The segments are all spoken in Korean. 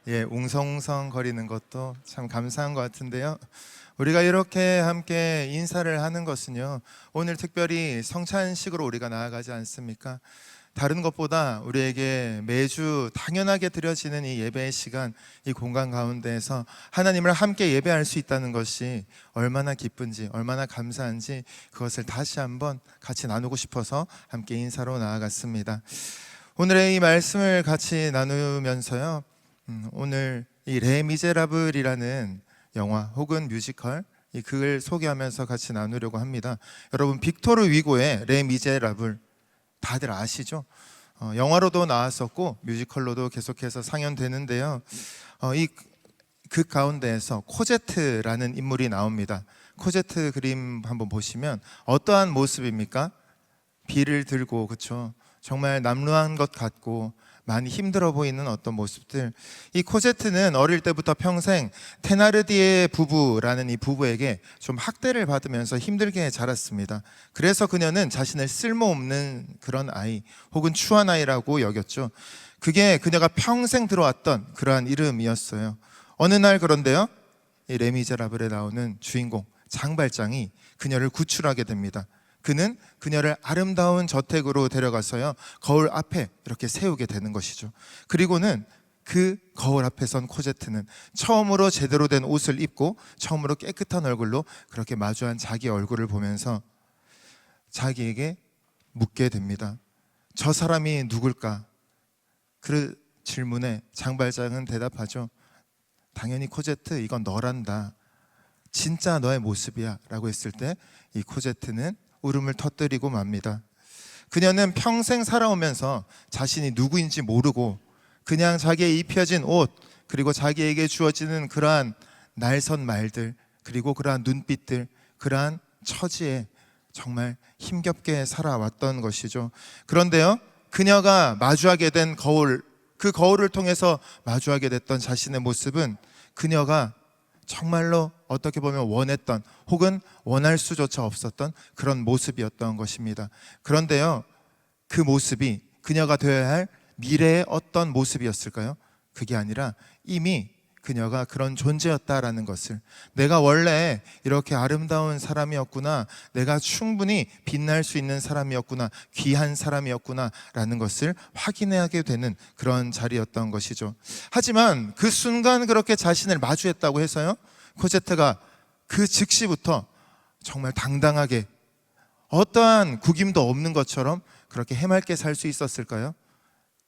웅성웅성 거리는 것도 참 감사한 것 같은데요. 우리가 이렇게 함께 인사를 하는 것은요, 오늘 특별히 성찬식으로 우리가 나아가지 않습니까? 다른 것보다 우리에게 매주 당연하게 드려지는 이 예배의 시간, 이 공간 가운데에서 하나님을 함께 예배할 수 있다는 것이 얼마나 기쁜지, 얼마나 감사한지 그것을 다시 한번 같이 나누고 싶어서 함께 인사로 나아갔습니다. 오늘의 이 말씀을 같이 나누면서요, 오늘 이 레미제라블이라는 영화 혹은 뮤지컬, 이 극을 소개하면서 같이 나누려고 합니다. 여러분, 빅토르 위고의 레미제라블 다들 아시죠? 영화로도 나왔었고 뮤지컬로도 계속해서 상연되는데요. 이 극 가운데에서 코제트라는 인물이 나옵니다. 코제트 그림 한번 보시면 어떠한 모습입니까? 비를 들고, 그렇죠? 정말 남루한 것 같고 많이 힘들어 보이는 어떤 모습들. 이 코제트는 어릴 때부터 평생 테나르디에 부부라는 이 부부에게 좀 학대를 받으면서 힘들게 자랐습니다. 그래서 그녀는 자신을 쓸모없는 그런 아이 혹은 추한 아이라고 여겼죠. 그게 그녀가 평생 들어왔던 그러한 이름이었어요. 어느 날 그런데요, 이 레미제라블에 나오는 주인공 장발장이 그녀를 구출하게 됩니다. 그는 그녀를 아름다운 저택으로 데려가서요, 거울 앞에 이렇게 세우게 되는 것이죠. 그리고는 그 거울 앞에 선 코제트는 처음으로 제대로 된 옷을 입고 처음으로 깨끗한 얼굴로 그렇게 마주한 자기 얼굴을 보면서 자기에게 묻게 됩니다. 저 사람이 누굴까? 그 질문에 장발장은 대답하죠. 당연히 코제트, 이건 너란다. 진짜 너의 모습이야 라고 했을 때 이 코제트는 울음을 터뜨리고 맙니다. 그녀는 평생 살아오면서 자신이 누구인지 모르고 그냥 자기의 입혀진 옷, 그리고 자기에게 주어지는 그러한 날선 말들, 그리고 그러한 눈빛들, 그러한 처지에 정말 힘겹게 살아왔던 것이죠. 그런데요, 그녀가 마주하게 된 거울, 그 거울을 통해서 마주하게 됐던 자신의 모습은 그녀가 정말로 어떻게 보면 원했던 혹은 원할 수조차 없었던 그런 모습이었던 것입니다. 그런데요, 그 모습이 그녀가 되어야 할 미래의 어떤 모습이었을까요? 그게 아니라 이미 그녀가 그런 존재였다라는 것을, 내가 원래 이렇게 아름다운 사람이었구나, 내가 충분히 빛날 수 있는 사람이었구나, 귀한 사람이었구나 라는 것을 확인하게 되는 그런 자리였던 것이죠. 하지만 그 순간 그렇게 자신을 마주했다고 해서요, 코제트가 그 즉시부터 정말 당당하게 어떠한 구김도 없는 것처럼 그렇게 해맑게 살 수 있었을까요?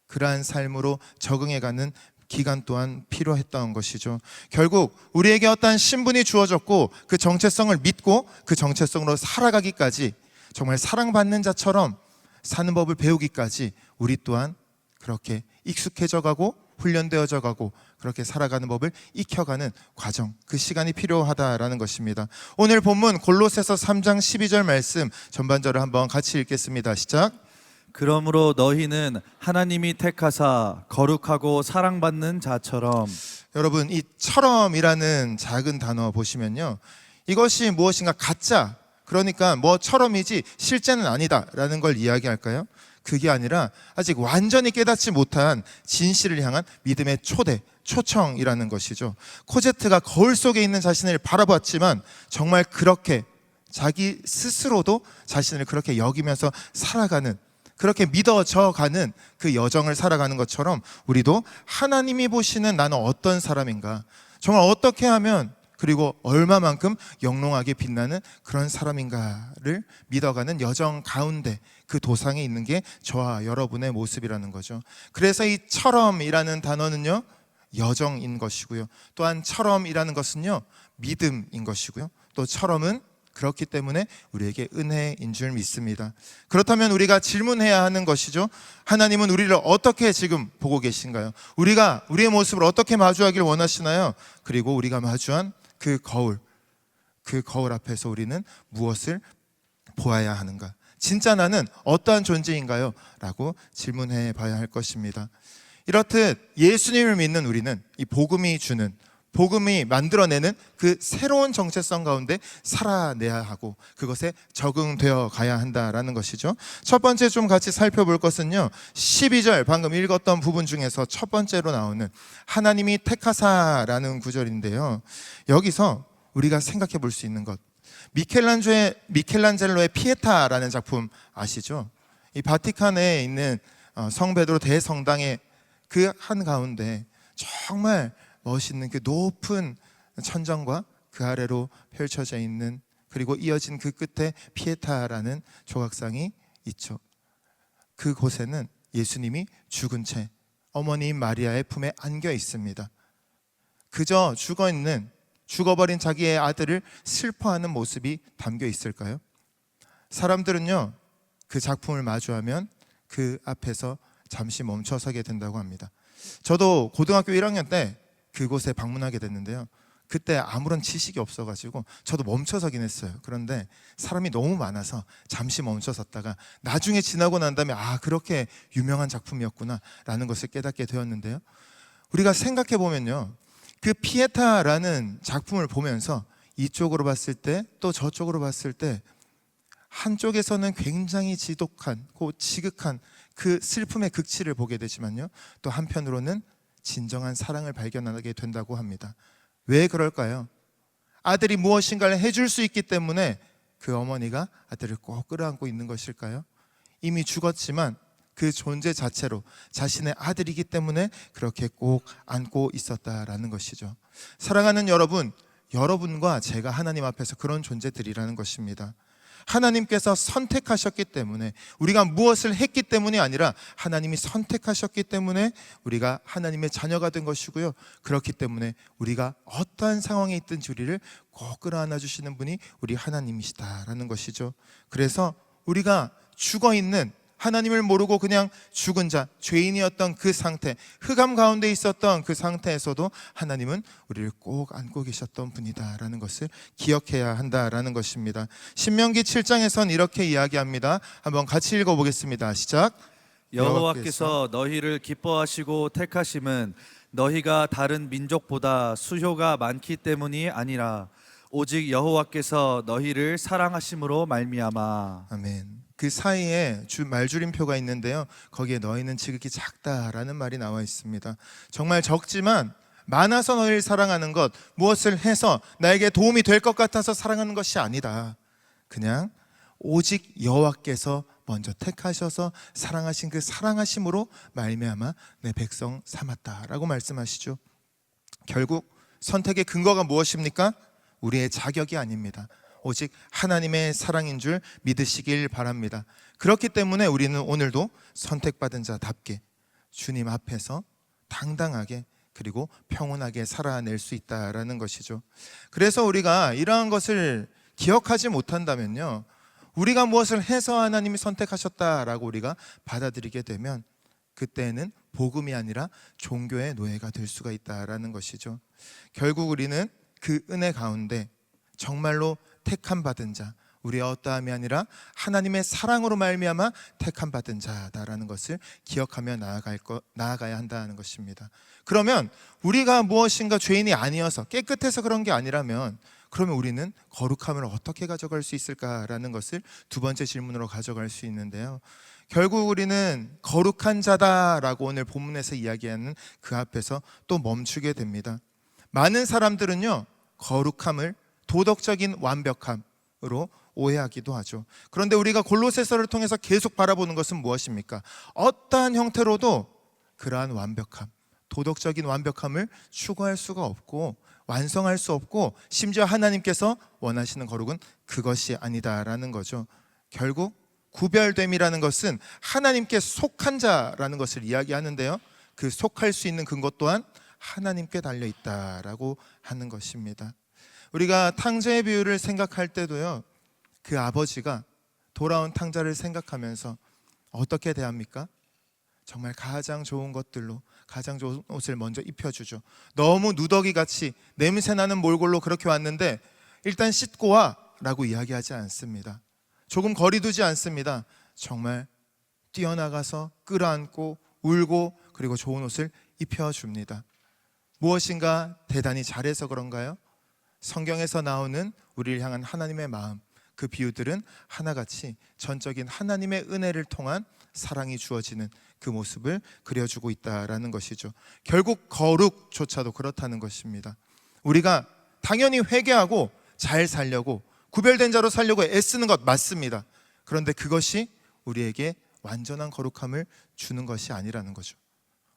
그러한 삶으로 적응해가는 기간 또한 필요했던 것이죠. 결국 우리에게 어떠한 신분이 주어졌고 그 정체성을 믿고 그 정체성으로 살아가기까지, 정말 사랑받는 자처럼 사는 법을 배우기까지 우리 또한 그렇게 익숙해져 가고 훈련되어져 가고 그렇게 살아가는 법을 익혀가는 과정, 그 시간이 필요하다라는 것입니다. 오늘 본문 골로새서 3장 12절 말씀 전반절을 한번 같이 읽겠습니다. 시작. 그러므로 너희는 하나님이 택하사 거룩하고 사랑받는 자처럼. 여러분, 이 처럼이라는 작은 단어 보시면요, 이것이 무엇인가 가짜, 그러니까 뭐처럼이지 실제는 아니다라는 걸 이야기할까요? 그게 아니라 아직 완전히 깨닫지 못한 진실을 향한 믿음의 초대, 초청이라는 것이죠. 코제트가 거울 속에 있는 자신을 바라봤지만 정말 그렇게 자기 스스로도 자신을 그렇게 여기면서 살아가는, 그렇게 믿어져 가는 그 여정을 살아가는 것처럼 우리도 하나님이 보시는 나는 어떤 사람인가, 정말 어떻게 하면 그리고 얼마만큼 영롱하게 빛나는 그런 사람인가를 믿어가는 여정 가운데 그 도상에 있는 게 저와 여러분의 모습이라는 거죠. 그래서 이 처럼이라는 단어는요, 여정인 것이고요, 또한 처럼이라는 것은요, 믿음인 것이고요, 또 처럼은 그렇기 때문에 우리에게 은혜인 줄 믿습니다. 그렇다면 우리가 질문해야 하는 것이죠. 하나님은 우리를 어떻게 지금 보고 계신가요? 우리가 우리의 모습을 어떻게 마주하길 원하시나요? 그리고 우리가 마주한 그 거울 앞에서 우리는 무엇을 보아야 하는가? 진짜 나는 어떠한 존재인가요? 라고 질문해 봐야 할 것입니다. 이렇듯 예수님을 믿는 우리는 이 복음이 주는 복음이 만들어내는 그 새로운 정체성 가운데 살아내야 하고 그것에 적응되어 가야 한다라는 것이죠. 첫 번째 좀 같이 살펴볼 것은요, 12절 방금 읽었던 부분 중에서 첫 번째로 나오는 하나님이 택하사라는 구절인데요. 여기서 우리가 생각해 볼 수 있는 것, 미켈란젤로의 피에타라는 작품 아시죠? 이 바티칸에 있는 성 베드로 대성당의 그 한가운데 정말 멋있는 그 높은 천정과 그 아래로 펼쳐져 있는, 그리고 이어진 그 끝에 피에타라는 조각상이 있죠. 그곳에는 예수님이 죽은 채 어머니인 마리아의 품에 안겨 있습니다. 그저 죽어버린 자기의 아들을 슬퍼하는 모습이 담겨 있을까요? 사람들은요, 그 작품을 마주하면 그 앞에서 잠시 멈춰서게 된다고 합니다. 저도 고등학교 1학년 때 그곳에 방문하게 됐는데요, 그때 아무런 지식이 없어가지고 저도 멈춰서긴 했어요. 그런데 사람이 너무 많아서 잠시 멈춰섰다가 나중에 지나고 난 다음에 그렇게 유명한 작품이었구나 라는 것을 깨닫게 되었는데요, 우리가 생각해 보면요, 그 피에타라는 작품을 보면서 이쪽으로 봤을 때 또 저쪽으로 봤을 때 한쪽에서는 굉장히 지독하고 지극한 그 슬픔의 극치를 보게 되지만요, 또 한편으로는 진정한 사랑을 발견하게 된다고 합니다. 왜 그럴까요? 아들이 무엇인가를 해줄 수 있기 때문에 그 어머니가 아들을 꼭 끌어안고 있는 것일까요? 이미 죽었지만 그 존재 자체로 자신의 아들이기 때문에 그렇게 꼭 안고 있었다라는 것이죠. 사랑하는 여러분, 여러분과 제가 하나님 앞에서 그런 존재들이라는 것입니다. 하나님께서 선택하셨기 때문에, 우리가 무엇을 했기 때문이 아니라 하나님이 선택하셨기 때문에 우리가 하나님의 자녀가 된 것이고요, 그렇기 때문에 우리가 어떠한 상황에 있든지 우리를 꼭 끌어안아 주시는 분이 우리 하나님이시다라는 것이죠. 그래서 우리가 죽어있는, 하나님을 모르고 그냥 죽은 자, 죄인이었던 그 상태, 흑암 가운데 있었던 그 상태에서도 하나님은 우리를 꼭 안고 계셨던 분이다라는 것을 기억해야 한다라는 것입니다. 신명기 7장에선 이렇게 이야기합니다. 한번 같이 읽어보겠습니다. 시작. 여호와께서 너희를 기뻐하시고 택하심은 너희가 다른 민족보다 수효가 많기 때문이 아니라 오직 여호와께서 너희를 사랑하심으로 말미암아. 아멘. 그 사이에 말줄임표가 있는데요, 거기에 너희는 지극히 작다라는 말이 나와 있습니다. 정말 적지만 많아서 너희를 사랑하는 것, 무엇을 해서 나에게 도움이 될 것 같아서 사랑하는 것이 아니다. 그냥 오직 여호와께서 먼저 택하셔서 사랑하신 그 사랑하심으로 말미암아 내 백성 삼았다라고 말씀하시죠. 결국 선택의 근거가 무엇입니까? 우리의 자격이 아닙니다. 오직 하나님의 사랑인 줄 믿으시길 바랍니다. 그렇기 때문에 우리는 오늘도 선택받은 자답게 주님 앞에서 당당하게 그리고 평온하게 살아낼 수 있다라는 것이죠. 그래서 우리가 이러한 것을 기억하지 못한다면요, 우리가 무엇을 해서 하나님이 선택하셨다라고 우리가 받아들이게 되면 그때는 복음이 아니라 종교의 노예가 될 수가 있다라는 것이죠. 결국 우리는 그 은혜 가운데 정말로 택함 받은 자, 우리의 어떠함이 아니라 하나님의 사랑으로 말미암아 택함 받은 자다라는 것을 기억하며 나아가야 한다는 것입니다. 그러면 우리가 무엇인가 죄인이 아니어서 깨끗해서 그런 게 아니라면 그러면 우리는 거룩함을 어떻게 가져갈 수 있을까라는 것을 두 번째 질문으로 가져갈 수 있는데요, 결국 우리는 거룩한 자다라고 오늘 본문에서 이야기하는 그 앞에서 또 멈추게 됩니다. 많은 사람들은요, 거룩함을 도덕적인 완벽함으로 오해하기도 하죠. 그런데 우리가 골로새서를 통해서 계속 바라보는 것은 무엇입니까? 어떠한 형태로도 그러한 완벽함, 도덕적인 완벽함을 추구할 수가 없고 완성할 수 없고, 심지어 하나님께서 원하시는 거룩은 그것이 아니다라는 거죠. 결국 구별됨이라는 것은 하나님께 속한 자라는 것을 이야기하는데요, 그 속할 수 있는 근거 또한 하나님께 달려 있다라고 하는 것입니다. 우리가 탕자의 비유를 생각할 때도요, 그 아버지가 돌아온 탕자를 생각하면서 어떻게 대합니까? 정말 가장 좋은 것들로 가장 좋은 옷을 먼저 입혀주죠. 너무 누더기같이 냄새나는 몰골로 그렇게 왔는데 일단 씻고 와 라고 이야기하지 않습니다. 조금 거리 두지 않습니다. 정말 뛰어나가서 끌어안고 울고 그리고 좋은 옷을 입혀줍니다. 무엇인가 대단히 잘해서 그런가요? 성경에서 나오는 우리를 향한 하나님의 마음, 그 비유들은 하나같이 전적인 하나님의 은혜를 통한 사랑이 주어지는 그 모습을 그려주고 있다라는 것이죠. 결국 거룩조차도 그렇다는 것입니다. 우리가 당연히 회개하고 잘 살려고, 구별된 자로 살려고 애쓰는 것 맞습니다. 그런데 그것이 우리에게 완전한 거룩함을 주는 것이 아니라는 거죠.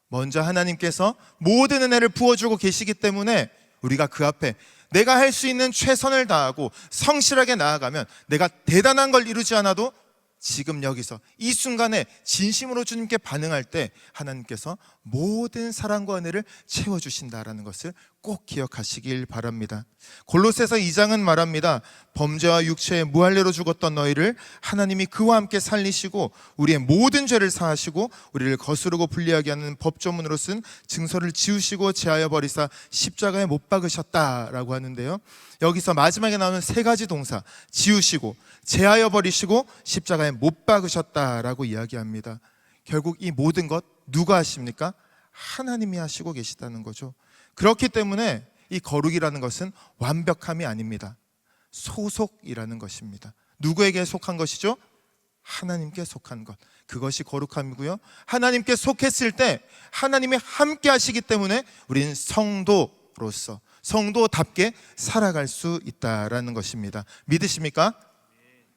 먼저 하나님께서 모든 은혜를 부어주고 계시기 때문에 우리가 그 앞에 내가 할 수 있는 최선을 다하고 성실하게 나아가면, 내가 대단한 걸 이루지 않아도 지금 여기서 이 순간에 진심으로 주님께 반응할 때 하나님께서 모든 사랑과 은혜를 채워주신다라는 것을 꼭 기억하시길 바랍니다. 골로새서 2장은 말합니다. 범죄와 육체의 무할례로 죽었던 너희를 하나님이 그와 함께 살리시고 우리의 모든 죄를 사하시고 우리를 거스르고 불리하게 하는 법조문으로 쓴 증서를 지우시고 제하여 버리사 십자가에 못 박으셨다라고 하는데요, 여기서 마지막에 나오는 세 가지 동사, 지우시고 제하여 버리시고 십자가에 못 박으셨다라고 이야기합니다. 결국 이 모든 것 누가 하십니까? 하나님이 하시고 계시다는 거죠. 그렇기 때문에 이 거룩이라는 것은 완벽함이 아닙니다. 소속이라는 것입니다. 누구에게 속한 것이죠? 하나님께 속한 것. 그것이 거룩함이고요, 하나님께 속했을 때 하나님이 함께 하시기 때문에 우리는 성도로서 성도답게 살아갈 수 있다라는 것입니다. 믿으십니까?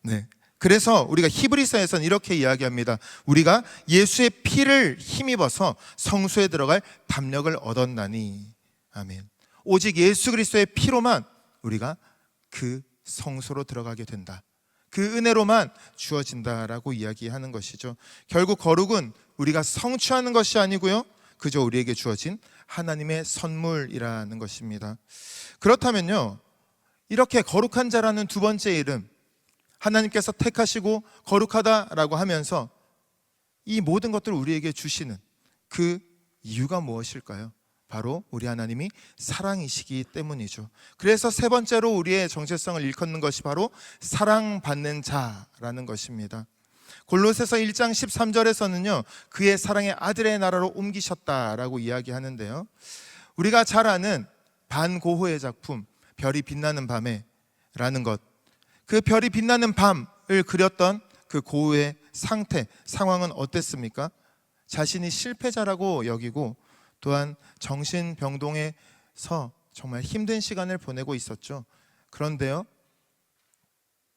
네. 그래서 우리가 히브리서에서는 이렇게 이야기합니다. 우리가 예수의 피를 힘입어서 성소에 들어갈 담력을 얻었나니. 아멘. 오직 예수 그리스도의 피로만 우리가 그 성소로 들어가게 된다. 그 은혜로만 주어진다라고 이야기하는 것이죠. 결국 거룩은 우리가 성취하는 것이 아니고요, 그저 우리에게 주어진 하나님의 선물이라는 것입니다. 그렇다면요, 이렇게 거룩한 자라는 두 번째 이름, 하나님께서 택하시고 거룩하다라고 하면서 이 모든 것들을 우리에게 주시는 그 이유가 무엇일까요? 바로 우리 하나님이 사랑이시기 때문이죠. 그래서 세 번째로 우리의 정체성을 일컫는 것이 바로 사랑받는 자라는 것입니다. 골로새서 1장 13절에서는요, 그의 사랑의 아들의 나라로 옮기셨다라고 이야기하는데요, 우리가 잘 아는 반고흐의 작품 별이 빛나는 밤에라는 것, 그 별이 빛나는 밤을 그렸던 그 고흐의 상황은 어땠습니까? 자신이 실패자라고 여기고 또한 정신병동에서 정말 힘든 시간을 보내고 있었죠. 그런데요,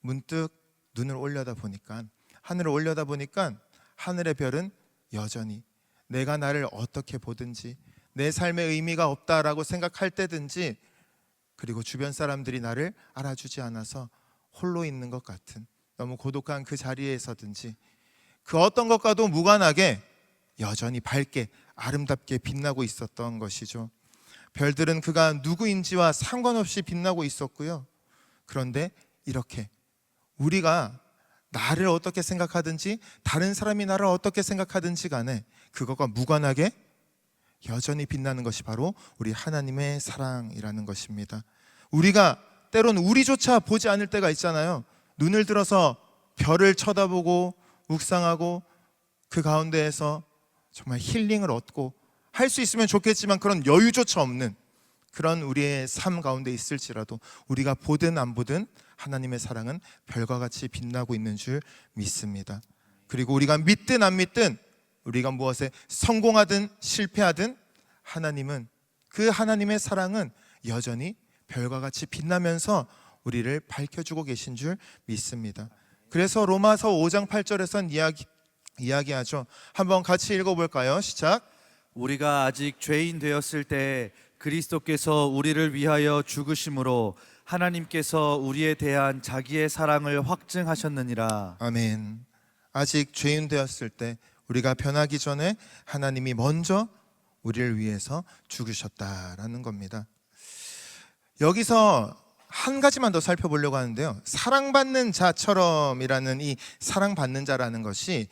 문득 눈을 올려다 보니까, 하늘을 올려다 보니까 하늘의 별은 여전히 내가 나를 어떻게 보든지, 내 삶의 의미가 없다라고 생각할 때든지, 그리고 주변 사람들이 나를 알아주지 않아서 홀로 있는 것 같은 너무 고독한 그 자리에서든지, 그 어떤 것과도 무관하게 여전히 밝게 아름답게 빛나고 있었던 것이죠. 별들은 그가 누구인지와 상관없이 빛나고 있었고요, 그런데 이렇게 우리가 나를 어떻게 생각하든지, 다른 사람이 나를 어떻게 생각하든지 간에 그것과 무관하게 여전히 빛나는 것이 바로 우리 하나님의 사랑이라는 것입니다. 우리가 때로는 우리조차 보지 않을 때가 있잖아요. 눈을 들어서 별을 쳐다보고 묵상하고 그 가운데에서 정말 힐링을 얻고 할 수 있으면 좋겠지만 그런 여유조차 없는 그런 우리의 삶 가운데 있을지라도 우리가 보든 안 보든 하나님의 사랑은 별과 같이 빛나고 있는 줄 믿습니다. 그리고 우리가 믿든 안 믿든, 우리가 무엇에 성공하든 실패하든 하나님은, 그 하나님의 사랑은 여전히 별과 같이 빛나면서 우리를 밝혀주고 계신 줄 믿습니다. 그래서 로마서 5장 8절에선 이야기하죠. 한번 같이 읽어볼까요? 시작. 우리가 아직 죄인 되었을 때 그리스도께서 우리를 위하여 죽으심으로 하나님께서 우리에 대한 자기의 사랑을 확증하셨느니라. 아멘. 아직 죄인 되었을 때, 우리가 변하기 전에 하나님이 먼저 우리를 위해서 죽으셨다라는 겁니다. 여기서 한 가지만 더 살펴보려고 하는데요, 사랑받는 자처럼이라는 이 사랑받는 자라는 것이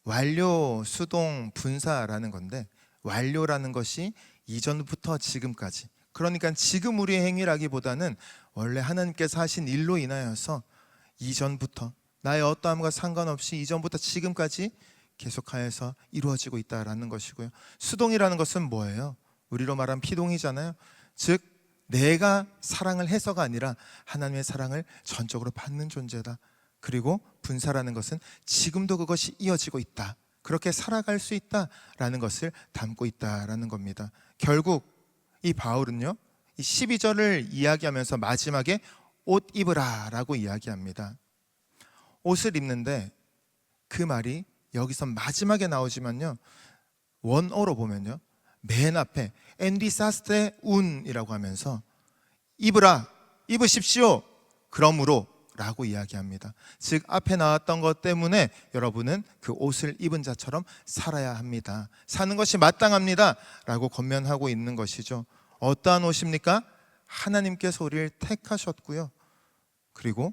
완료, 수동, 분사라는 건데, 완료라는 것이 이전부터 지금까지, 그러니까 지금 우리의 행위라기보다는 원래 하나님께서 하신 일로 인하여서 이전부터, 나의 어떠함과 상관없이 이전부터 지금까지 계속하여서 이루어지고 있다라는 것이고요. 수동이라는 것은 뭐예요? 우리로 말하면 피동이잖아요. 즉 내가 사랑을 해서가 아니라 하나님의 사랑을 전적으로 받는 존재다. 그리고 분사라는 것은 지금도 그것이 이어지고 있다. 그렇게 살아갈 수 있다라는 것을 담고 있다라는 겁니다. 결국 이 바울은요, 이 12절을 이야기하면서 마지막에 옷 입으라 라고 이야기합니다. 옷을 입는데 그 말이 여기서 마지막에 나오지만요, 원어로 보면요, 맨 앞에 엔디사스테 운이라고 하면서 입으라, 입으십시오, 그러므로 라고 이야기합니다. 즉 앞에 나왔던 것 때문에 여러분은 그 옷을 입은 자처럼 살아야 합니다. 사는 것이 마땅합니다 라고 권면하고 있는 것이죠. 어떠한 옷입니까? 하나님께서 우리를 택하셨고요, 그리고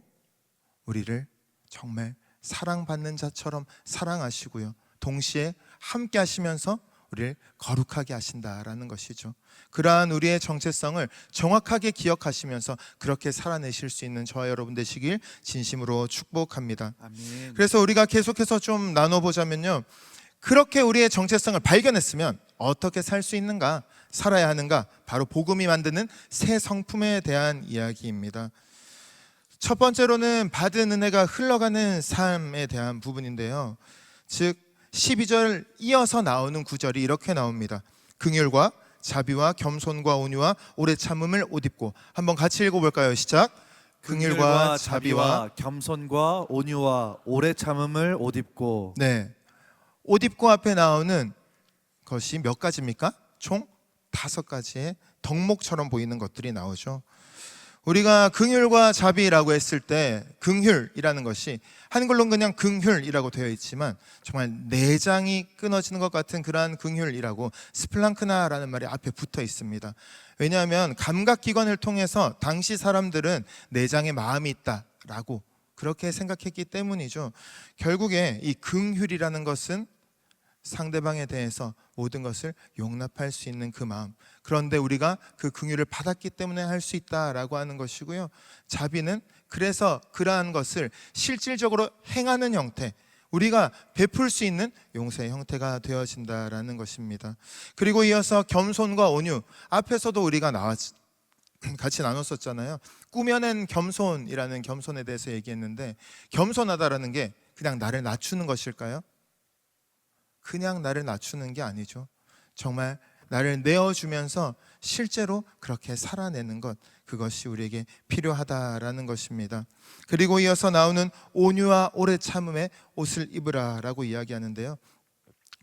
우리를 정말 사랑받는 자처럼 사랑하시고요, 동시에 함께 하시면서 우리를 거룩하게 하신다라는 것이죠. 그러한 우리의 정체성을 정확하게 기억하시면서 그렇게 살아내실 수 있는 저와 여러분 되시길 진심으로 축복합니다. 아멘. 그래서 우리가 계속해서 좀 나눠보자면요, 그렇게 우리의 정체성을 발견했으면 어떻게 살 수 있는가, 살아야 하는가, 바로 복음이 만드는 새 성품에 대한 이야기입니다. 첫 번째로는 받은 은혜가 흘러가는 삶에 대한 부분인데요, 즉 12절 이어서 나오는 구절이 이렇게 나옵니다. 긍휼과 자비와 겸손과 온유와 오래 참음을 옷 입고. 한번 같이 읽어볼까요? 시작. 긍휼과 자비와 겸손과 온유와 오래 참음을 옷 입고. 네, 옷 입고 앞에 나오는 것이 몇 가지입니까? 총 5가지의 덕목처럼 보이는 것들이 나오죠. 우리가 긍휼과 자비라고 했을 때 긍휼이라는 것이 한글로는 그냥 긍휼이라고 되어 있지만 정말 내장이 끊어지는 것 같은 그러한 긍휼이라고 스플랑크나라는 말이 앞에 붙어 있습니다. 왜냐하면 감각기관을 통해서 당시 사람들은 내장에 마음이 있다라고 그렇게 생각했기 때문이죠. 결국에 이 긍휼이라는 것은 상대방에 대해서 모든 것을 용납할 수 있는 그 마음, 그런데 우리가 그 긍휼을 받았기 때문에 할 수 있다라고 하는 것이고요. 자비는 그래서 그러한 것을 실질적으로 행하는 형태, 우리가 베풀 수 있는 용서의 형태가 되어진다라는 것입니다. 그리고 이어서 겸손과 온유, 앞에서도 우리가 같이 나눴었잖아요. 꾸며낸 겸손이라는 겸손에 대해서 얘기했는데, 겸손하다라는 게 그냥 나를 낮추는 것일까요? 그냥 나를 낮추는 게 아니죠. 정말 나를 내어주면서 실제로 그렇게 살아내는 것, 그것이 우리에게 필요하다라는 것입니다. 그리고 이어서 나오는 온유와 오래 참음의 옷을 입으라라고 이야기하는데요,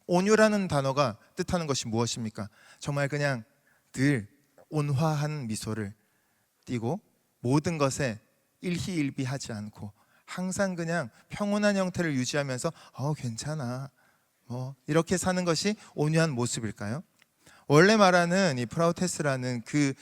온유라는 단어가 뜻하는 것이 무엇입니까? 정말 그냥 늘 온화한 미소를 띠고 모든 것에 일희일비하지 않고 항상 그냥 평온한 형태를 유지하면서 괜찮아, 이렇게 사는 것이 온유한 모습일까요? 원래 말하는 이 프라우테스라는 그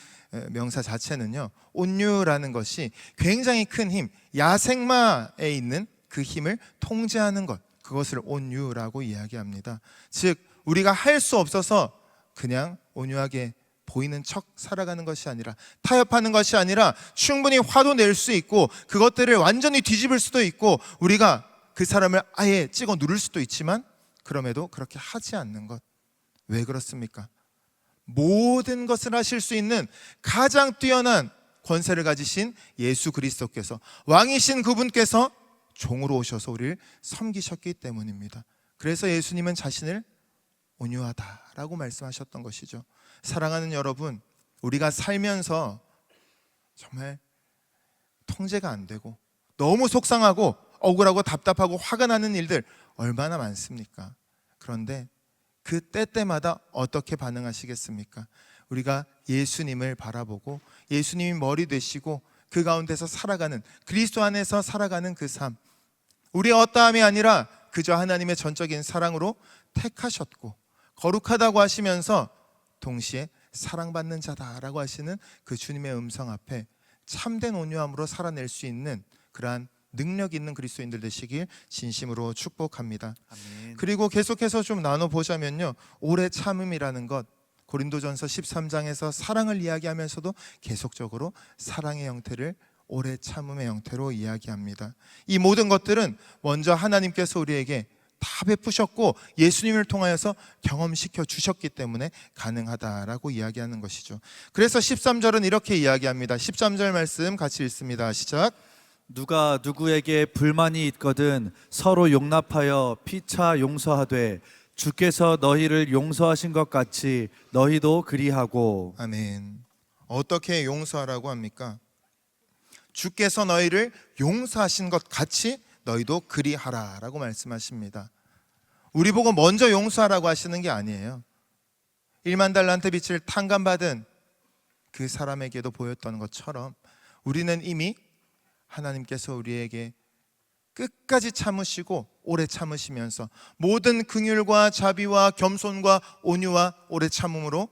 명사 자체는요, 온유라는 것이 굉장히 큰 힘, 야생마에 있는 그 힘을 통제하는 것, 그것을 온유라고 이야기합니다. 즉 우리가 할 수 없어서 그냥 온유하게 보이는 척 살아가는 것이 아니라, 타협하는 것이 아니라 충분히 화도 낼 수 있고 그것들을 완전히 뒤집을 수도 있고 우리가 그 사람을 아예 찍어 누를 수도 있지만 그럼에도 그렇게 하지 않는 것. 왜 그렇습니까? 모든 것을 하실 수 있는 가장 뛰어난 권세를 가지신 예수 그리스도께서, 왕이신 그분께서 종으로 오셔서 우리를 섬기셨기 때문입니다. 그래서 예수님은 자신을 온유하다라고 말씀하셨던 것이죠. 사랑하는 여러분, 우리가 살면서 정말 통제가 안 되고 너무 속상하고 억울하고 답답하고 화가 나는 일들 얼마나 많습니까? 그런데 그 때때마다 어떻게 반응하시겠습니까? 우리가 예수님을 바라보고 예수님이 머리 되시고 그 가운데서 살아가는, 그리스도 안에서 살아가는 그 삶, 우리의 어떠함이 아니라 그저 하나님의 전적인 사랑으로 택하셨고 거룩하다고 하시면서 동시에 사랑받는 자다라고 하시는 그 주님의 음성 앞에 참된 온유함으로 살아낼 수 있는 그러한 능력 있는 그리스도인들 되시길 진심으로 축복합니다. 아멘. 그리고 계속해서 좀 나눠보자면요, 오래 참음이라는 것, 고린도전서 13장에서 사랑을 이야기하면서도 계속적으로 사랑의 형태를 오래 참음의 형태로 이야기합니다. 이 모든 것들은 먼저 하나님께서 우리에게 다 베푸셨고 예수님을 통하여서 경험시켜 주셨기 때문에 가능하다라고 이야기하는 것이죠. 그래서 13절은 이렇게 이야기합니다. 13절 말씀 같이 읽습니다. 시작. 누가 누구에게 불만이 있거든 서로 용납하여 피차 용서하되 주께서 너희를 용서하신 것 같이 너희도 그리하고. 아멘. 어떻게 용서하라고 합니까? 주께서 너희를 용서하신 것 같이 너희도 그리하라라고 말씀하십니다. 우리 보고 먼저 용서하라고 하시는 게 아니에요. 1만 달란트 빚을 탕감받은 그 사람에게도 보였던 것처럼 우리는 이미 하나님께서 우리에게 끝까지 참으시고 오래 참으시면서 모든 긍휼과 자비와 겸손과 온유와 오래 참음으로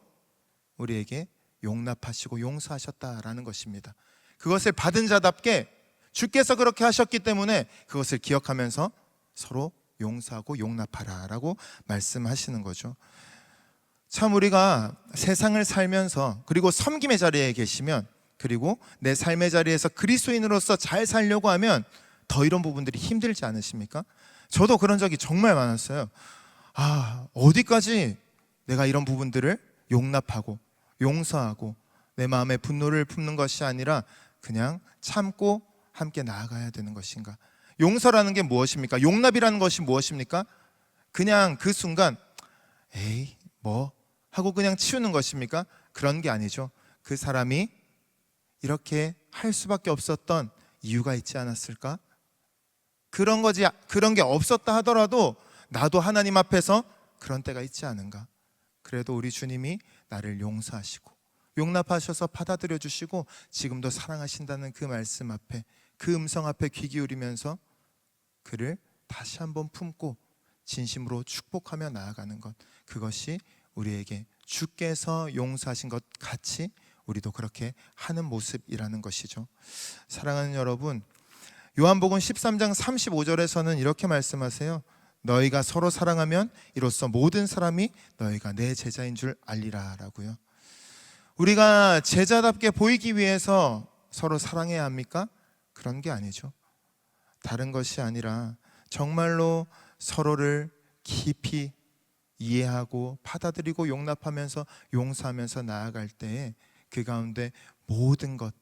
우리에게 용납하시고 용서하셨다라는 것입니다. 그것을 받은 자답게 주께서 그렇게 하셨기 때문에 그것을 기억하면서 서로 용서하고 용납하라라고 말씀하시는 거죠. 참 우리가 세상을 살면서 그리고 섬김의 자리에 계시면 그리고 내 삶의 자리에서 그리스도인으로서 잘 살려고 하면 더 이런 부분들이 힘들지 않으십니까? 저도 그런 적이 정말 많았어요. 어디까지 내가 이런 부분들을 용납하고 용서하고 내 마음의 분노를 품는 것이 아니라 그냥 참고 함께 나아가야 되는 것인가? 용서라는 게 무엇입니까? 용납이라는 것이 무엇입니까? 그냥 그 순간 에이 뭐 하고 그냥 치우는 것입니까? 그런 게 아니죠. 그 사람이 이렇게 할 수밖에 없었던 이유가 있지 않았을까? 그런 게 없었다 하더라도 나도 하나님 앞에서 그런 때가 있지 않은가? 그래도 우리 주님이 나를 용서하시고 용납하셔서 받아들여 주시고 지금도 사랑하신다는 그 말씀 앞에, 그 음성 앞에 귀 기울이면서 그를 다시 한번 품고 진심으로 축복하며 나아가는 것, 그것이 우리에게 주께서 용서하신 것 같이 우리도 그렇게 하는 모습이라는 것이죠. 사랑하는 여러분, 요한복음 13장 35절에서는 이렇게 말씀하세요. 너희가 서로 사랑하면 이로써 모든 사람이 너희가 내 제자인 줄 알리라 라고요. 우리가 제자답게 보이기 위해서 서로 사랑해야 합니까? 그런 게 아니죠. 다른 것이 아니라 정말로 서로를 깊이 이해하고 받아들이고 용납하면서 용서하면서 나아갈 때에 그 가운데 모든 것,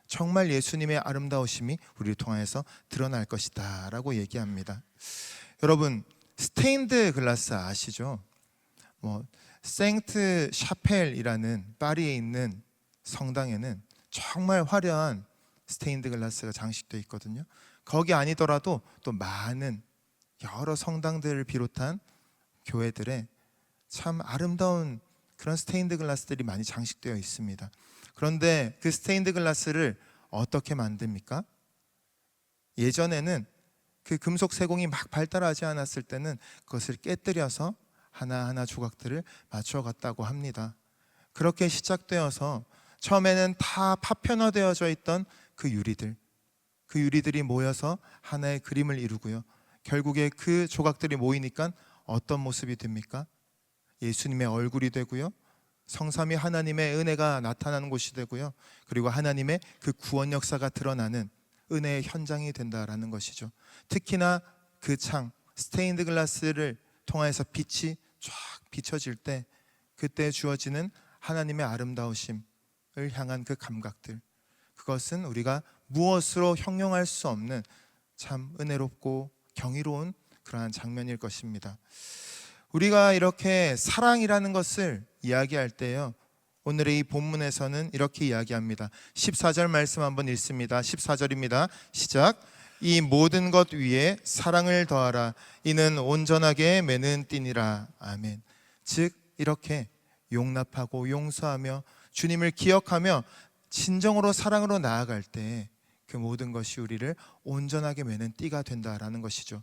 정말 예수님의 아름다우심이 우리를 통해서 드러날 것이다 라고 얘기합니다. 여러분, 스테인드 글라스 아시죠? 생트 샤펠이라는 파리에 있는 성당에는 정말 화려한 스테인드 글라스가 장식되어 있거든요. 거기 아니더라도 또 많은 여러 성당들을 비롯한 교회들에 참 아름다운 그런 스테인드 글라스들이 많이 장식되어 있습니다. 그런데 그 스테인드 글라스를 어떻게 만듭니까? 예전에는 그 금속 세공이 막 발달하지 않았을 때는 그것을 깨뜨려서 하나하나 조각들을 맞춰갔다고 합니다. 그렇게 시작되어서 처음에는 다 파편화되어져 있던 그 유리들이 모여서 하나의 그림을 이루고요. 결국에 그 조각들이 모이니까 어떤 모습이 됩니까? 예수님의 얼굴이 되고요. 성삼위 하나님의 은혜가 나타나는 곳이 되고요. 그리고 하나님의 그 구원 역사가 드러나는 은혜의 현장이 된다라는 것이죠. 특히나 그 창, 스테인드 글라스를 통해서 빛이 쫙 비춰질 때 그때 주어지는 하나님의 아름다우심을 향한 그 감각들, 그것은 우리가 무엇으로 형용할 수 없는 참 은혜롭고 경이로운 그러한 장면일 것입니다. 우리가 이렇게 사랑이라는 것을 이야기할 때요, 오늘의 이 본문에서는 이렇게 이야기합니다. 14절 말씀 한번 읽습니다. 14절입니다. 시작. 이 모든 것 위에 사랑을 더하라. 이는 온전하게 매는 띠니라. 아멘. 즉 이렇게 용납하고 용서하며 주님을 기억하며 진정으로 사랑으로 나아갈 때 그 모든 것이 우리를 온전하게 매는 띠가 된다라는 것이죠.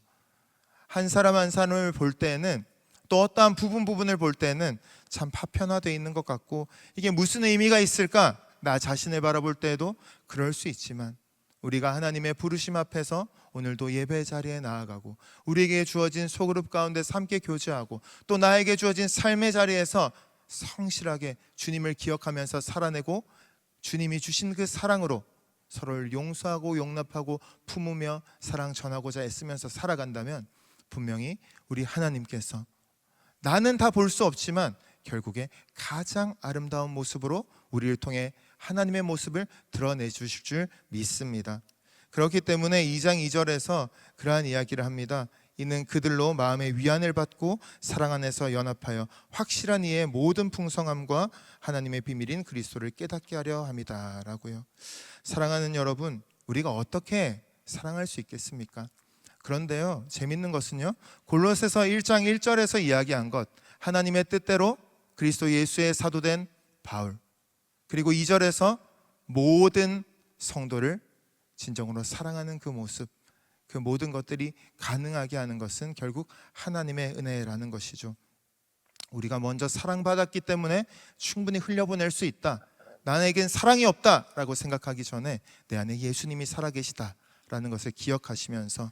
한 사람 한 사람을 볼 때에는, 또 어떠한 부분을 볼 때는 참 파편화되어 있는 것 같고 이게 무슨 의미가 있을까? 나 자신을 바라볼 때에도 그럴 수 있지만 우리가 하나님의 부르심 앞에서 오늘도 예배 자리에 나아가고 우리에게 주어진 소그룹 가운데서 함께 교제하고 또 나에게 주어진 삶의 자리에서 성실하게 주님을 기억하면서 살아내고 주님이 주신 그 사랑으로 서로를 용서하고 용납하고 품으며 사랑 전하고자 애쓰면서 살아간다면 분명히 우리 하나님께서 나는 다 볼 수 없지만 결국에 가장 아름다운 모습으로 우리를 통해 하나님의 모습을 드러내 주실 줄 믿습니다. 그렇기 때문에 2장 2절에서 그러한 이야기를 합니다. 이는 그들로 마음의 위안을 받고 사랑 안에서 연합하여 확실한 이의 모든 풍성함과 하나님의 비밀인 그리스도를 깨닫게 하려 함이다 라고요. 사랑하는 여러분, 우리가 어떻게 사랑할 수 있겠습니까? 그런데요, 재밌는 것은요, 골로새서 1장 1절에서 이야기한 것, 하나님의 뜻대로 그리스도 예수의 사도된 바울, 그리고 2절에서 모든 성도를 진정으로 사랑하는 그 모습, 그 모든 것들이 가능하게 하는 것은 결국 하나님의 은혜라는 것이죠. 우리가 먼저 사랑받았기 때문에 충분히 흘려보낼 수 있다, 나에겐 사랑이 없다라고 생각하기 전에 내 안에 예수님이 살아계시다라는 것을 기억하시면서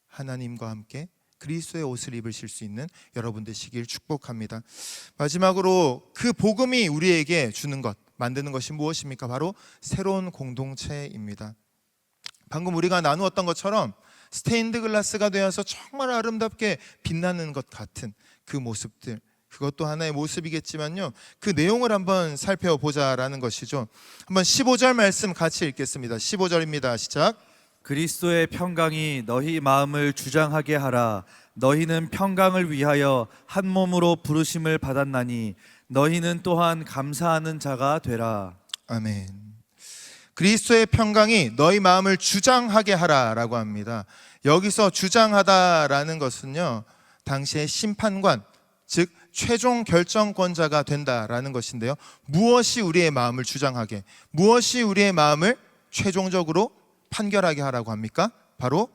하나님과 함께 그리스도의 옷을 입으실 수 있는 여러분 되시길 축복합니다. 마지막으로 그 복음이 우리에게 주는 것, 만드는 것이 무엇입니까? 바로 새로운 공동체입니다. 방금 우리가 나누었던 것처럼 스테인드 글라스가 되어서 정말 아름답게 빛나는 것 같은 그 모습들, 그것도 하나의 모습이겠지만요, 그 내용을 한번 살펴보자라는 것이죠. 한번 15절 말씀 같이 읽겠습니다. 15절입니다. 시작. 그리스도의 평강이 너희 마음을 주장하게 하라. 너희는 평강을 위하여 한 몸으로 부르심을 받았나니 너희는 또한 감사하는 자가 되라. 아멘. 그리스도의 평강이 너희 마음을 주장하게 하라라고 합니다. 여기서 주장하다라는 것은요, 당시의 심판관, 즉 최종 결정권자가 된다라는 것인데요, 무엇이 우리의 마음을 주장하게, 무엇이 우리의 마음을 최종적으로 판결하게 하라고 합니까? 바로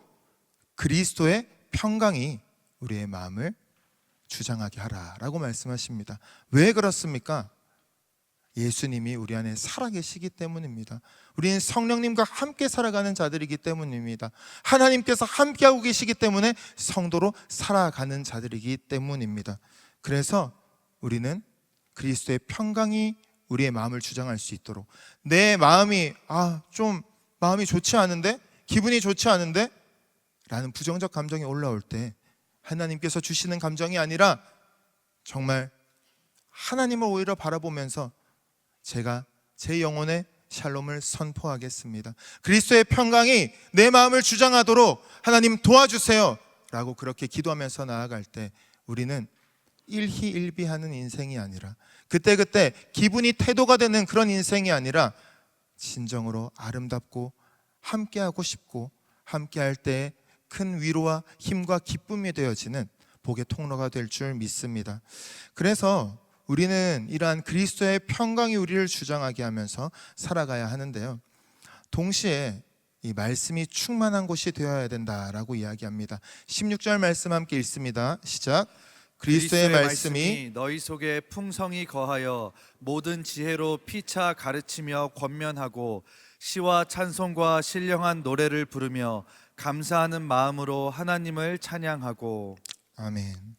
그리스도의 평강이 우리의 마음을 주장하게 하라라고 말씀하십니다. 왜 그렇습니까? 예수님이 우리 안에 살아계시기 때문입니다. 우리는 성령님과 함께 살아가는 자들이기 때문입니다. 하나님께서 함께하고 계시기 때문에 성도로 살아가는 자들이기 때문입니다. 그래서 우리는 그리스도의 평강이 우리의 마음을 주장할 수 있도록, 내 마음이 좀 마음이 좋지 않은데, 기분이 좋지 않은데 라는 부정적 감정이 올라올 때 하나님께서 주시는 감정이 아니라 정말 하나님을 오히려 바라보면서 제가 제 영혼의 샬롬을 선포하겠습니다. 그리스도의 평강이 내 마음을 주장하도록 하나님 도와주세요 라고 그렇게 기도하면서 나아갈 때 우리는 일희일비하는 인생이 아니라, 그때그때 기분이 태도가 되는 그런 인생이 아니라 진정으로 아름답고 함께하고 싶고 함께할 때 큰 위로와 힘과 기쁨이 되어지는 복의 통로가 될 줄 믿습니다. 그래서 우리는 이러한 그리스도의 평강이 우리를 주장하게 하면서 살아가야 하는데요, 동시에 이 말씀이 충만한 곳이 되어야 된다라고 이야기합니다. 16절 말씀 함께 읽습니다. 시작. 그리스도의 말씀이 너희 속에 풍성히 거하여 모든 지혜로 피차 가르치며 권면하고 시와 찬송과 신령한 노래를 부르며 감사하는 마음으로 하나님을 찬양하고. 아멘.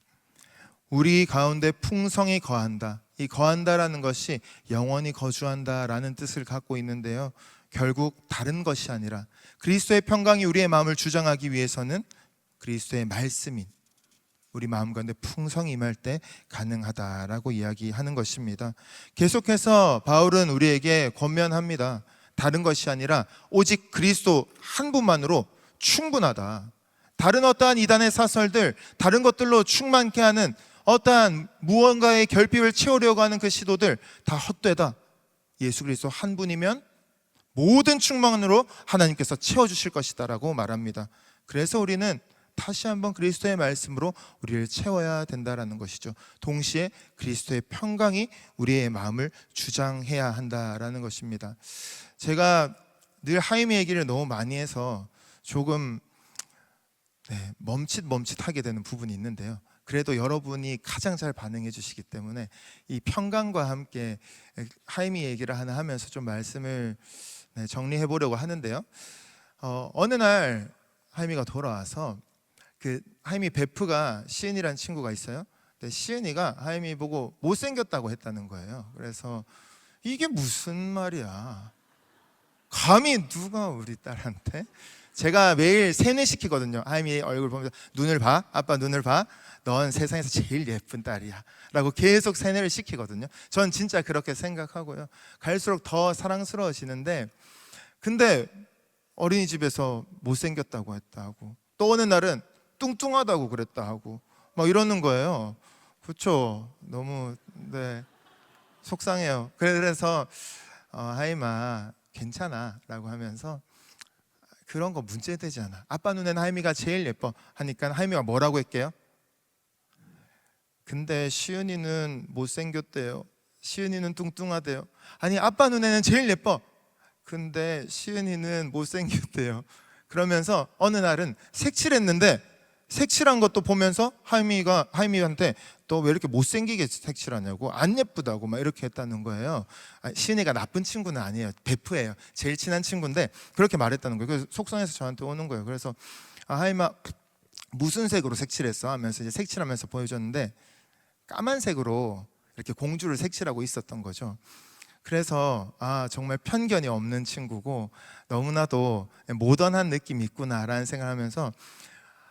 우리 가운데 풍성히 거한다. 이 거한다라는 것이 영원히 거주한다라는 뜻을 갖고 있는데요, 결국 다른 것이 아니라 그리스도의 평강이 우리의 마음을 주장하기 위해서는 그리스도의 말씀인 우리 마음 가운데 풍성히 임할 때 가능하다라고 이야기하는 것입니다. 계속해서 바울은 우리에게 권면합니다. 다른 것이 아니라 오직 그리스도 한 분만으로 충분하다. 다른 어떠한 이단의 사설들, 다른 것들로 충만케 하는 어떠한 무언가의 결핍을 채우려고 하는 그 시도들 다 헛되다. 예수 그리스도 한 분이면 모든 충만으로 하나님께서 채워주실 것이다 라고 말합니다. 그래서 우리는 다시 한번 그리스도의 말씀으로 우리를 채워야 된다라는 것이죠. 동시에 그리스도의 평강이 우리의 마음을 주장해야 한다라는 것입니다. 제가 늘 하임이 얘기를 너무 많이 해서 조금 멈칫하게 되는 부분이 있는데요, 그래도 여러분이 가장 잘 반응해 주시기 때문에 이 평강과 함께 하임이 얘기를 하나 하면서 좀 말씀을 정리해 보려고 하는데요, 어느 날 하임이가 돌아와서 그 하임이 베프가 시은이라는 친구가 있어요. 근데 시은이가 하임이 보고 못생겼다고 했다는 거예요. 그래서 이게 무슨 말이야, 감히 누가 우리 딸한테? 제가 매일 세뇌시키거든요. 하임이 얼굴 보면서 눈을 봐, 아빠 눈을 봐. 넌 세상에서 제일 예쁜 딸이야 라고 계속 세뇌를 시키거든요. 전 진짜 그렇게 생각하고요. 갈수록 더 사랑스러워지는데, 근데 어린이집에서 못생겼다고 했다고, 또 어느 날은 뚱뚱하다고 그랬다 하고 막 이러는 거예요. 그렇죠? 너무 속상해요. 그래서 하임아 괜찮아 라고 하면서, 그런 거 문제되지 않아. 아빠 눈에는 하임이가 제일 예뻐 하니까 하임이가 뭐라고 할게요? 근데 시은이는 못생겼대요. 시은이는 뚱뚱하대요. 아니, 아빠 눈에는 제일 예뻐. 근데 시은이는 못생겼대요. 그러면서 어느 날은 색칠했는데, 색칠한 것도 보면서 하임이한테 너 왜 이렇게 못생기게 색칠하냐고, 안 예쁘다고 막 이렇게 했다는 거예요. 시은이가 나쁜 친구는 아니에요. 베프예요. 제일 친한 친구인데 그렇게 말했다는 거예요. 그래서 속상해서 저한테 오는 거예요. 그래서 하임아 무슨 색으로 색칠했어? 하면서 이제 색칠하면서 보여줬는데, 까만색으로 이렇게 공주를 색칠하고 있었던 거죠. 그래서 정말 편견이 없는 친구고 너무나도 모던한 느낌이 있구나라는 생각을 하면서,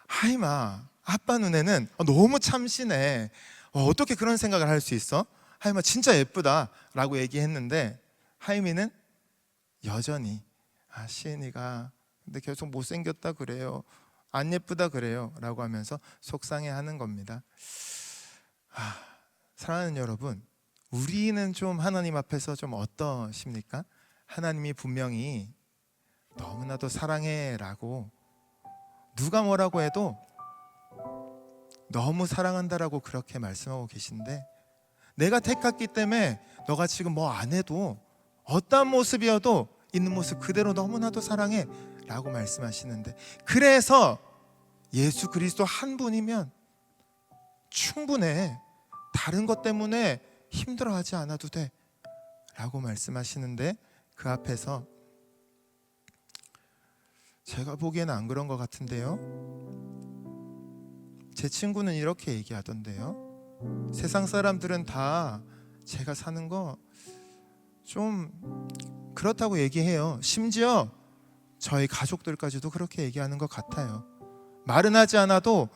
하임아 아빠 눈에는 너무 참신해. 어떻게 그런 생각을 할 수 있어? 하임아 진짜 예쁘다 라고 얘기했는데, 하임이는 여전히 시은이가 근데 계속 못생겼다 그래요, 안 예쁘다 그래요 라고 하면서 속상해하는 겁니다. 사랑하는 여러분, 우리는 좀 하나님 앞에서 좀 어떠십니까? 하나님이 분명히 너무나도 사랑해 라고, 누가 뭐라고 해도 너무 사랑한다라고 그렇게 말씀하고 계신데, 내가 택했기 때문에 너가 지금 뭐 안 해도 어떠한 모습이어도 있는 모습 그대로 너무나도 사랑해 라고 말씀하시는데, 그래서 예수 그리스도 한 분이면 충분해. 다른 것 때문에 힘들어하지 않아도 돼 라고 말씀하시는데, 그 앞에서 제가 보기에는 안 그런 것 같은데요. 제 친구는 이렇게 얘기하던데요. 세상 사람들은 다 제가 사는 거 좀 그렇다고 얘기해요. 심지어 저희 가족들까지도 그렇게 얘기하는 것 같아요. 말은 하지 않아도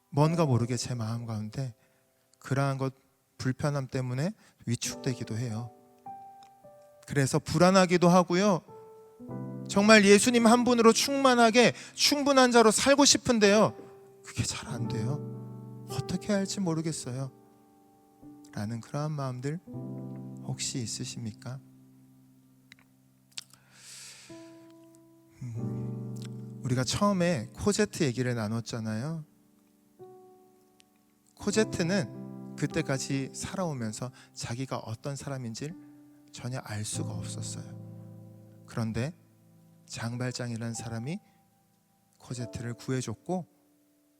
뭔가 모르게 제 마음 가운데 그러한 것, 불편함 때문에 위축되기도 해요. 그래서 불안하기도 하고요. 정말 예수님 한 분으로 충만하게 충분한 자로 살고 싶은데요, 그게 잘 안 돼요. 어떻게 해야 할지 모르겠어요 라는 그러한 마음들 혹시 있으십니까? 우리가 처음에 코제트 얘기를 나눴잖아요. 코제트는 그때까지 살아오면서 자기가 어떤 사람인지 전혀 알 수가 없었어요. 그런데 장발장이라는 사람이 코제트를 구해줬고,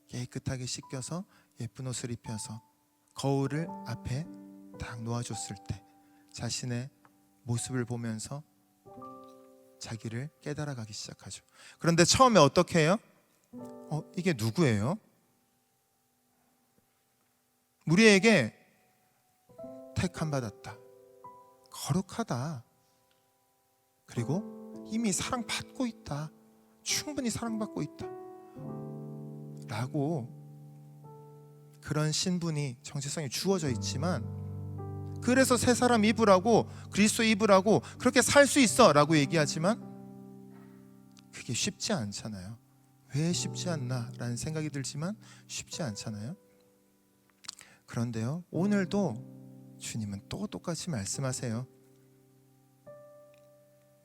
깨끗하게 씻겨서 예쁜 옷을 입혀서 거울을 앞에 딱 놓아줬을 때 자신의 모습을 보면서 자기를 깨달아가기 시작하죠. 그런데 처음에 어떻게 해요? 이게 누구예요? 우리에게 택함 받았다, 거룩하다, 그리고 이미 사랑받고 있다, 충분히 사랑받고 있다 라고, 그런 신분이, 정체성이 주어져 있지만, 그래서 새 사람 입으라고, 그리스도 입으라고, 그렇게 살 수 있어 라고 얘기하지만 그게 쉽지 않잖아요. 왜 쉽지 않나 라는 생각이 들지만 쉽지 않잖아요. 그런데요, 오늘도 주님은 또 똑같이 말씀하세요.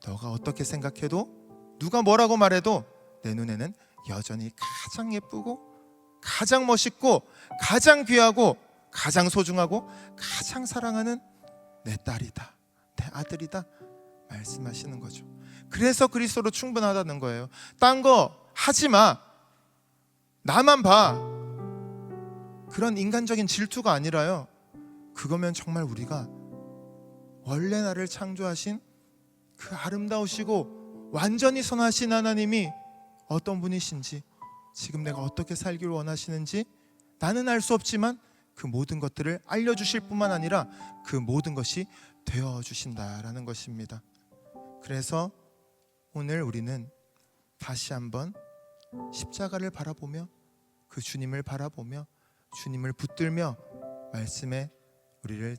너가 어떻게 생각해도, 누가 뭐라고 말해도 내 눈에는 여전히 가장 예쁘고 가장 멋있고 가장 귀하고 가장 소중하고 가장 사랑하는 내 딸이다, 내 아들이다 말씀하시는 거죠. 그래서 그리스도로 충분하다는 거예요. 딴 거 하지 마, 나만 봐, 그런 인간적인 질투가 아니라요, 그거면 정말 우리가 원래 나를 창조하신 그 아름다우시고 완전히 선하신 하나님이 어떤 분이신지, 지금 내가 어떻게 살기를 원하시는지 나는 알 수 없지만 그 모든 것들을 알려주실 뿐만 아니라 그 모든 것이 되어주신다라는 것입니다. 그래서 오늘 우리는 다시 한번 십자가를 바라보며 그 주님을 바라보며 주님을 붙들며 말씀에 우리를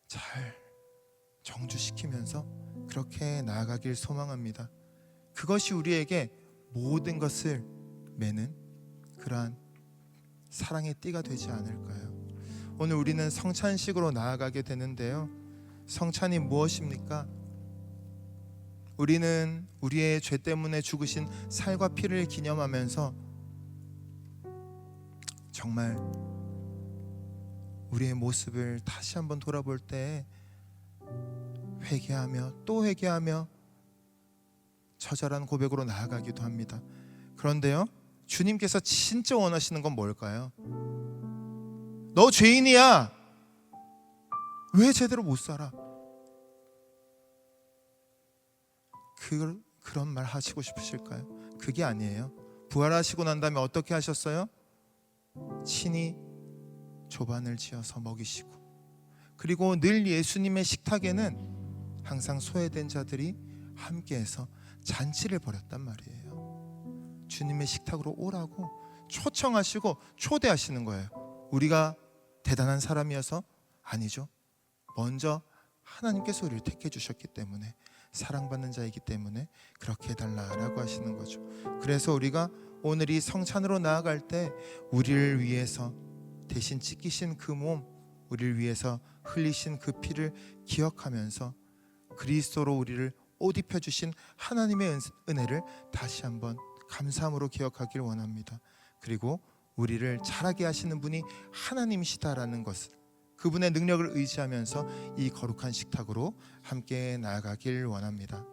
잘 정주시키면서 그렇게 나아가길 소망합니다. 그것이 우리에게 모든 것을 매는 그러한 사랑의 띠가 되지 않을까요? 오늘 우리는 성찬식으로 나아가게 되는데요. 성찬이 무엇입니까? 우리는 우리의 죄 때문에 죽으신 살과 피를 기념하면서 정말 우리의 모습을 다시 한번 돌아볼 때 회개하며 또 회개하며 처절한 고백으로 나아가기도 합니다. 그런데요, 주님께서 진짜 원하시는 건 뭘까요? 너 죄인이야. 왜 제대로 못 살아? 그런 말 하시고 싶으실까요? 그게 아니에요. 부활하시고 난 다음에 어떻게 하셨어요? 친히 조반을 지어서 먹이시고, 그리고 늘 예수님의 식탁에는 항상 소외된 자들이 함께해서 잔치를 벌였단 말이에요. 주님의 식탁으로 오라고 초청하시고 초대하시는 거예요. 우리가 대단한 사람이어서? 아니죠. 먼저 하나님께서 우리를 택해 주셨기 때문에, 사랑받는 자이기 때문에 그렇게 해달라라고 하시는 거죠. 그래서 우리가 오늘 이 성찬으로 나아갈 때 우리를 위해서 대신 찢기신 그 몸, 우리를 위해서 흘리신 그 피를 기억하면서 그리스도로 우리를 옷 입혀주신 하나님의 은혜를 다시 한번 감사함으로 기억하길 원합니다. 그리고 우리를 자라게 하시는 분이 하나님이시다라는 것을, 그분의 능력을 의지하면서 이 거룩한 식탁으로 함께 나아가길 원합니다.